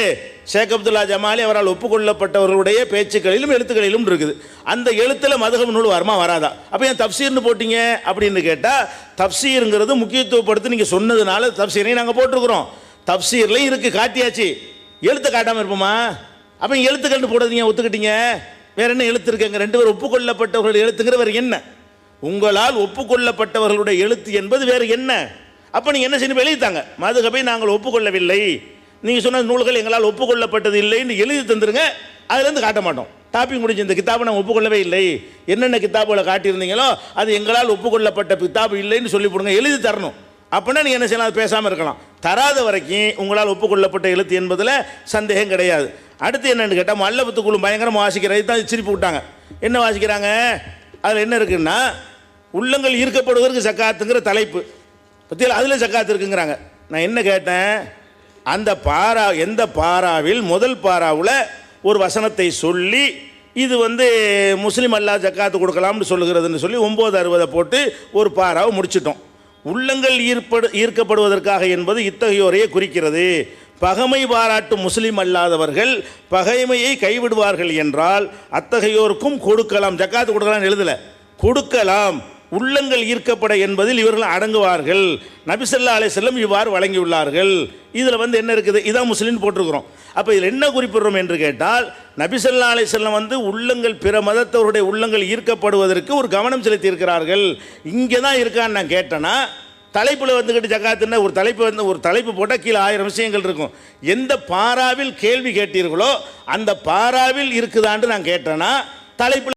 ஷேக் அப்துல்லா ஜமாலி அவரால் ஒப்புக்கொள்ளப்பட்டவர்களுடைய பேச்சுக்களிலும் எழுத்துக்களிலும் இருக்குது. அந்த எழுத்தில் மதுஹப் நூல் வருமா வராதா? அப்போ ஏன் தப்சீர்னு போட்டிங்க அப்படின்னு கேட்டால், தப்சீருங்கிறது முக்கியத்துவப்படுத்தி நீங்கள் சொன்னதுனால தப்சீரையும் நாங்கள் போட்டிருக்கிறோம். தப்சீர்லையும் இருக்குது, காட்டியாச்சு. எழுத்தை காட்டாமல் இருப்போமா? அப்போ எழுத்துக்கள்னு போடுறதுங்க ஒத்துக்கிட்டீங்க. வேற என்ன எழுத்து இருக்குங்க? 2 பேர் ஒப்புக்கொள்ளப்பட்டவர்கள் எழுத்துங்கிற வேறு என்ன? உங்களால் ஒப்புக்கொள்ளப்பட்டவர்களுடைய எழுத்து என்பது வேறு என்ன? அப்போ நீங்கள் என்ன செய்யணும்? எழுதித்தாங்க, மதுஹபை நாங்கள் ஒப்புக்கொள்ளவில்லை, நீங்கள் சொன்ன நூல்கள் எங்களால் ஒப்புக்கொள்ளப்பட்டது இல்லைன்னு எழுதி தந்துருங்க. அதுலேருந்து காட்ட மாட்டோம். டாபிக் முடிஞ்சு, இந்த கித்தாபை நாங்கள் ஒப்புக்கொள்ளவே இல்லை, என்னென்ன கித்தாபுகளை காட்டியிருந்தீங்களோ அது எங்களால் ஒப்புக்கொள்ளப்பட்ட கித்தாபு இல்லைன்னு சொல்லி போடுங்க, எழுதி தரணும். அப்படின்னா நீங்கள் என்ன செய்யலாம்? அது பேசாமல் இருக்கலாம். தராத வரைக்கும் உங்களால் ஒப்புக்கொள்ளப்பட்ட எழுத்து என்பதில் சந்தேகம் கிடையாது. அடுத்து என்னென்னு கேட்டால், மல்லபத்துக்குழு பயங்கரமாக வாசிக்கிறது தான் சிரிப்பு விட்டாங்க. என்ன வாசிக்கிறாங்க? அதில் என்ன இருக்குன்னா, உள்ளங்கள் ஈர்க்கப்படுவதற்கு ஜக்காத்துங்கிற தலைப்பு பற்றியில் அதில் ஜக்காத்து இருக்குங்கிறாங்க. நான் என்ன கேட்டேன், அந்த பாரா எந்த பாராவில் முதல் பாராவில் ஒரு வசனத்தை சொல்லி இது வந்து முஸ்லீம் அல்லா ஜக்காத்து கொடுக்கலாம்னு சொல்லுகிறதுன்னு சொல்லி 960 போட்டு ஒரு பாராவை முடிச்சிட்டோம். உள்ளங்கள் ஈர்க்கப்படுவதற்காக என்பது இத்தகையோரையே குறிக்கிறது. பகைமை பாராட்டும் முஸ்லீம் அல்லாதவர்கள் பகைமையை கைவிடுவார்கள் என்றால் அத்தகையோருக்கும் கொடுக்கலாம், ஜக்காத்து கொடுக்கலாம் எழுதலை, கொடுக்கலாம். உள்ளங்கள் ஈர்க்கப்பட என்பதில் இவர்கள் அடங்குவார்கள். நபி ஸல்லல்லாஹு அலைஹி வஸல்லம் இவ்வாறு வழங்கியுள்ளார்கள். இதில் வந்து என்ன இருக்குது? இதான் முஸ்லீம் போட்டிருக்கிறோம். அப்போ இதில் என்ன குறிப்பிடுறோம் என்று கேட்டால், நபி ஸல்லல்லாஹு அலைஹி வஸல்லம் வந்து உள்ளங்கள் பிற மதத்தவருடைய உள்ளங்கள் ஈர்க்கப்படுவதற்கு ஒரு கவனம் செலுத்தி இருக்கிறார்கள். இங்கே தான் இருக்கான்னு நான் கேட்டேன்னா, தலைப்பில் வந்துக்கிட்டு ஜக்காத்துன்னா ஒரு தலைப்பு போட்டால் கீழே 1000 விஷயங்கள் இருக்கும். எந்த பாராவில் கேள்வி கேட்டீர்களோ அந்த பாராவில் இருக்குதான்னு நான் கேட்டேன்னா தலைப்பில்